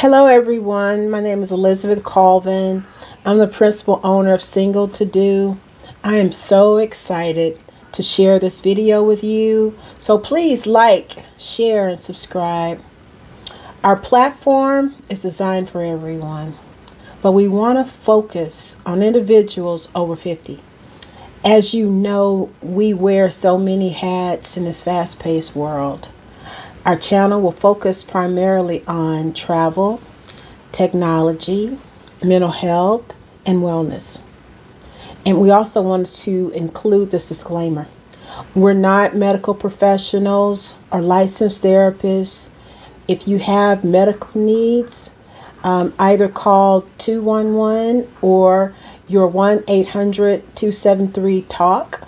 Hello, everyone. My name is Elizabeth Colvin. I'm the principal owner of Single To Do. I am so excited to share this video with you. So please like, share, and subscribe. Our platform is designed for everyone, but we want to focus on individuals over 50. As you know, we wear so many hats in this fast-paced world. Our channel will focus primarily on travel, technology, mental health, and wellness. And we also wanted to include this disclaimer. We're not medical professionals or licensed therapists. If you have medical needs, either call 211 or your 1-800-273-TALK.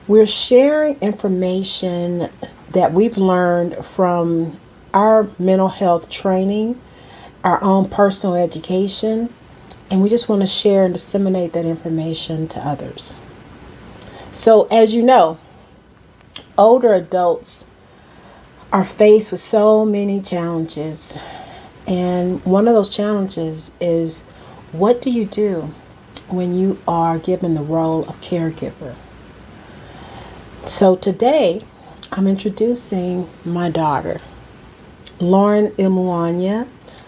We're sharing information that we've learned from our mental health training, our own personal education, and we just want to share and disseminate that information to others. So as you know, older adults are faced with so many challenges, and one of those challenges is, what do you do when you are given the role of caregiver? So today, I'm introducing my daughter, Lauren Milana,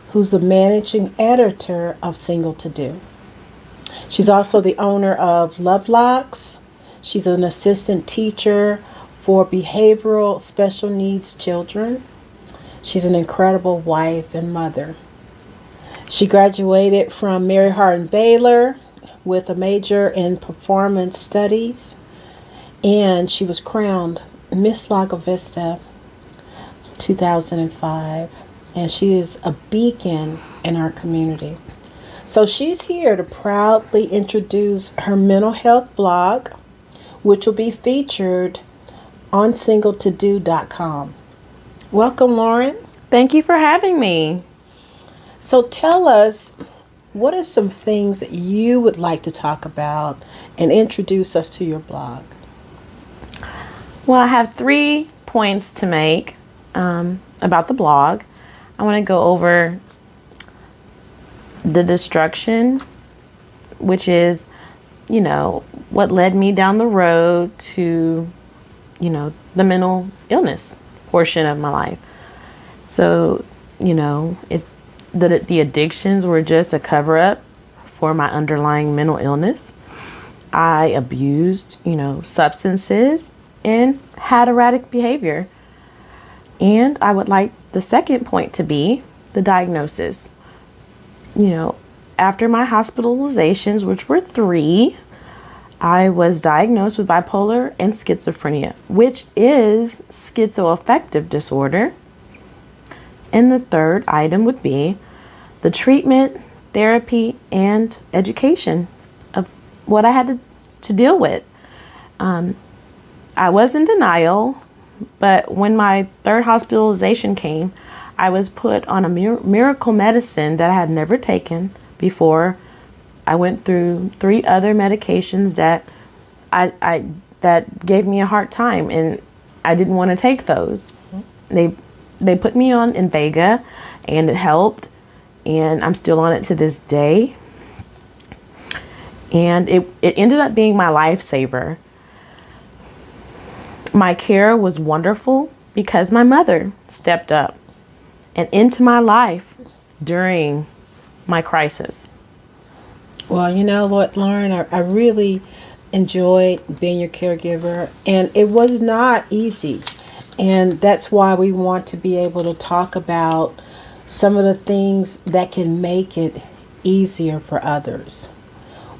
who's the managing editor of Single To Do. She's also the owner of Lovelocks. She's an assistant teacher for behavioral special needs children. She's an incredible wife and mother. She graduated from Mary Hardin Baylor with a major in performance studies, and she was crowned Miss Lago Vista 2005, and she is a beacon in our community. So she's here to proudly introduce her mental health blog, which will be featured on singletodo.com. Welcome, Lauren. Thank you for having me. So tell us, what are some things that you would like to talk about and introduce us to your blog? Well, I have 3 points to make about the blog. I want to go over the destruction, which is, what led me down the road to, the mental illness portion of my life. So, the addictions were just a cover up for my underlying mental illness. I abused, substances and had erratic behavior. And I would like the second point to be the diagnosis. After my hospitalizations, which were 3, I was diagnosed with bipolar and schizophrenia, which is schizoaffective disorder. And the third item would be the treatment, therapy, and education of what I had to deal with. I was in denial, but when my 3rd hospitalization came, I was put on a miracle medicine that I had never taken before. I went through 3 other medications that that gave me a hard time, and I didn't want to take those. They put me on Invega, and it helped, and I'm still on it to this day. And it ended up being my lifesaver. My care was wonderful because my mother stepped up and into my life during my crisis. Well, you know what, Lauren, I really enjoyed being your caregiver, and it was not easy. And that's why we want to be able to talk about some of the things that can make it easier for others.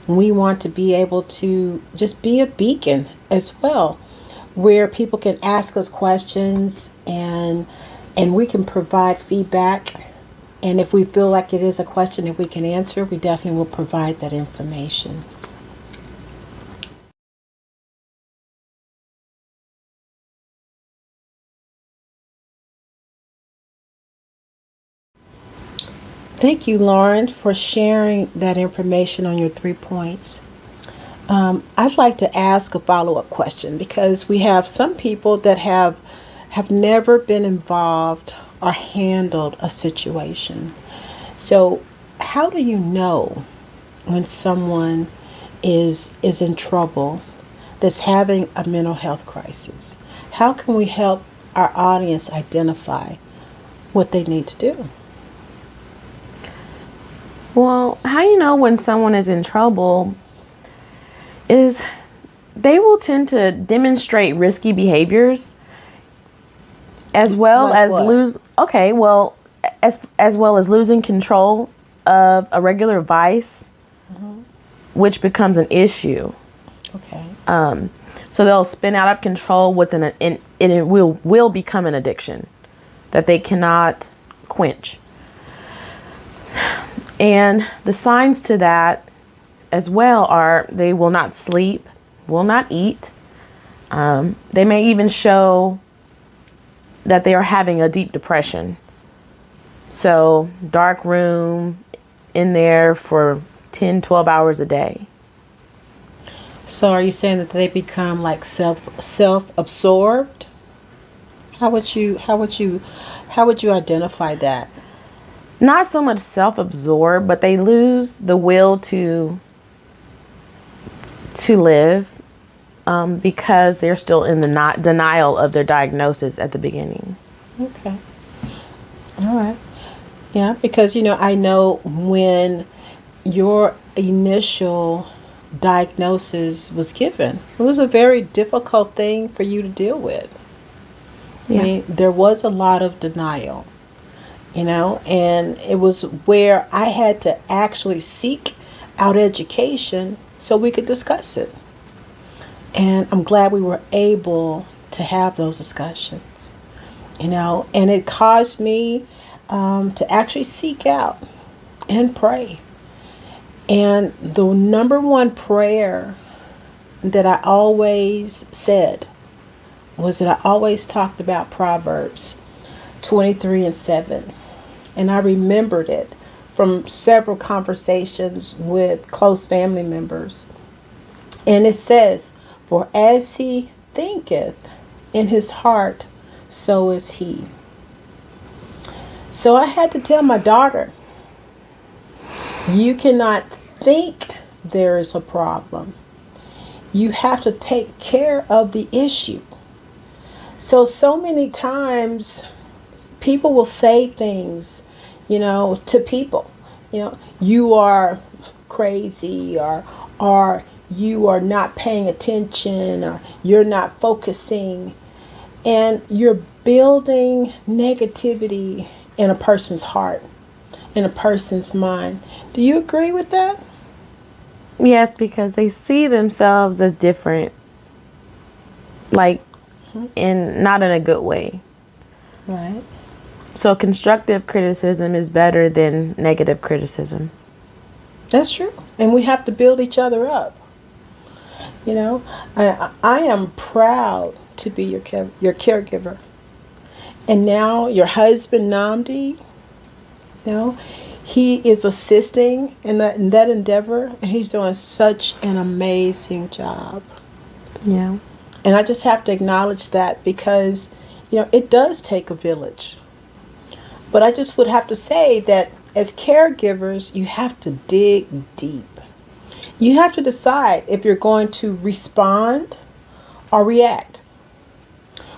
We want to be able to just be a beacon as well, where people can ask us questions and we can provide feedback. And if we feel like it is a question that we can answer, we definitely will provide that information. Thank you, Lauren, for sharing that information on your 3 points. I'd like to ask a follow-up question, because we have some people that have never been involved or handled a situation. So, how do you know when someone is in trouble, that's having a mental health crisis? How can we help our audience identify what they need to do? Well, how you know when someone is in trouble is they will tend to demonstrate risky behaviors as well Like as what? as well as losing control of a regular vice, which becomes an issue. Okay. So they'll spin out of control with and it will become an addiction that they cannot quench. And the signs to that as well are they will not sleep, will not eat. They may even show that they are having a deep depression. So dark room in there for 10, 12 hours a day. So are you saying that they become like self-absorbed? How would you identify that? Not so much self-absorbed, but they lose the will to live because they're still in the denial of their diagnosis at the beginning. Okay. All right. Yeah, because I know when your initial diagnosis was given, it was a very difficult thing for you to deal with. Yeah. I mean, there was a lot of denial, and it was where I had to actually seek out education so we could discuss it. And I'm glad we were able to have those discussions, and it caused me to actually seek out and pray. And the number one prayer that I always said was that I always talked about Proverbs 23:7. And I remembered it from several conversations with close family members. And it says, "For as he thinketh in his heart, so is he." So I had to tell my daughter, you cannot think there is a problem. You have to take care of the issue. So many times people will say things, to people, you are crazy, or you are not paying attention, or you're not focusing, and you're building negativity in a person's heart, in a person's mind. Do you agree with that? Yes, because they see themselves as different, like not in a good way. Right. So constructive criticism is better than negative criticism. That's true. And we have to build each other up. I am proud to be your caregiver. And now your husband, Namdi, he is assisting in that endeavor, and he's doing such an amazing job. Yeah. And I just have to acknowledge that because, it does take a village. But I just would have to say that as caregivers, you have to dig deep. You have to decide if you're going to respond or react.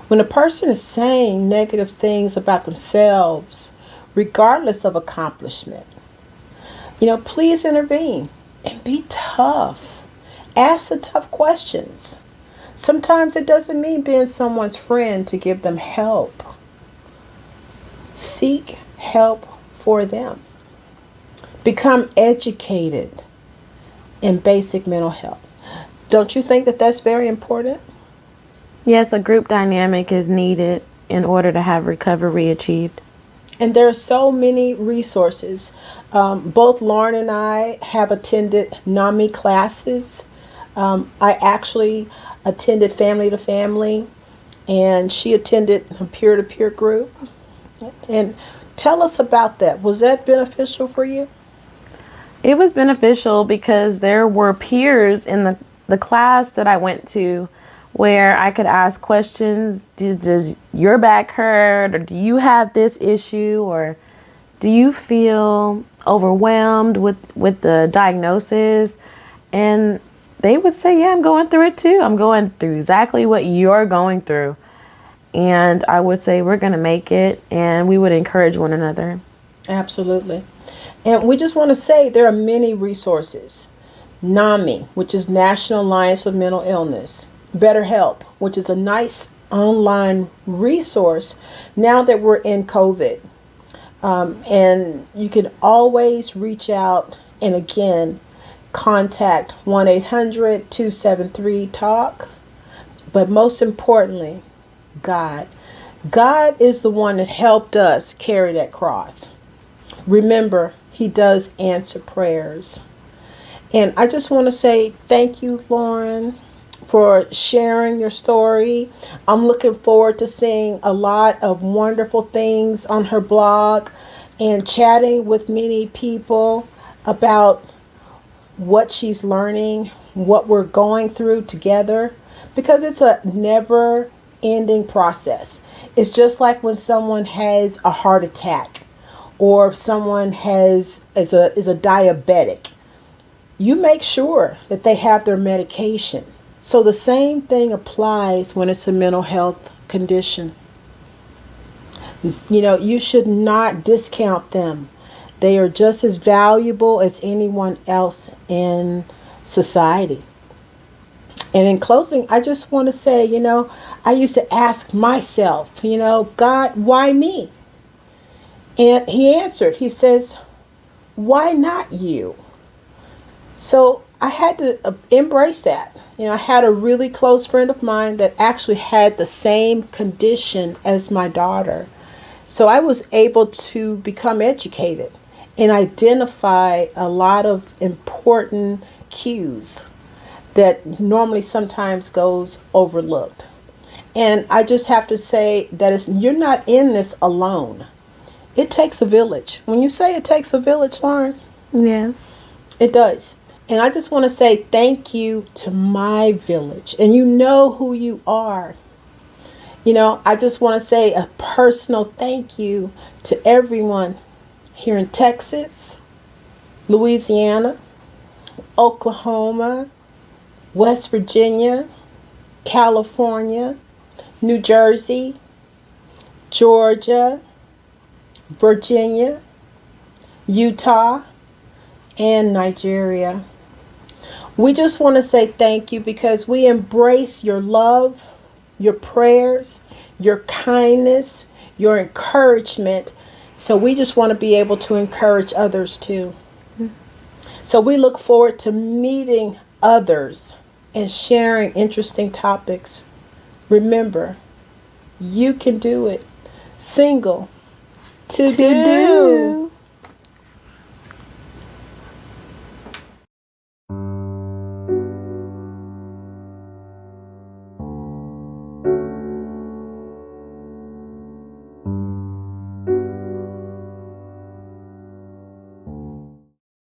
When a person is saying negative things about themselves, regardless of accomplishment, please intervene and be tough. Ask the tough questions. Sometimes it doesn't mean being someone's friend to give them help. Seek help for them. Become educated in basic mental health. Don't you think that that's very important? Yes, a group dynamic is needed in order to have recovery achieved. And there are so many resources. Both Lauren and I have attended NAMI classes. I actually attended Family to Family, and she attended a peer-to-peer group. And tell us about that. Was that beneficial for you? It was beneficial because there were peers in the class that I went to where I could ask questions. Does your back hurt? Or do you have this issue? Or do you feel overwhelmed with the diagnosis, and they would say, yeah, I'm going through it too. I'm going through exactly what you're going through. And I would say we're going to make it, and we would encourage one another. Absolutely. And we just want to say there are many resources. NAMI, which is National Alliance of Mental Illness. BetterHelp, which is a nice online resource now that we're in COVID. And you can always reach out and again contact 1-800-273-TALK. But most importantly, God. God is the one that helped us carry that cross. Remember, He does answer prayers. And I just want to say thank you, Lauren, for sharing your story. I'm looking forward to seeing a lot of wonderful things on her blog and chatting with many people about what she's learning, what we're going through together, because it's a never ending process. It's just like when someone has a heart attack or if someone is a diabetic. You make sure that they have their medication. So the same thing applies when it's a mental health condition. You know, you should not discount them. They are just as valuable as anyone else in society. And in closing, I just want to say, you know, I used to ask myself, you know, God, why me? And He answered. He says, why not you? So I had to embrace that. You know, I had a really close friend of mine that actually had the same condition as my daughter. So I was able to become educated and identify a lot of important cues that normally sometimes goes overlooked. And I just have to say that you're not in this alone. It takes a village. When you say it takes a village, Lauren, Yes. it does. And I just want to say thank you to my village. And you know who you are. You know, I just want to say a personal thank you to everyone here in Texas, Louisiana, Oklahoma, West Virginia, California, New Jersey, Georgia, Virginia, Utah, and Nigeria. We just want to say thank you because we embrace your love, your prayers, your kindness, your encouragement. So we just want to be able to encourage others too. So we look forward to meeting others and sharing interesting topics. Remember, you can do it. Single to do.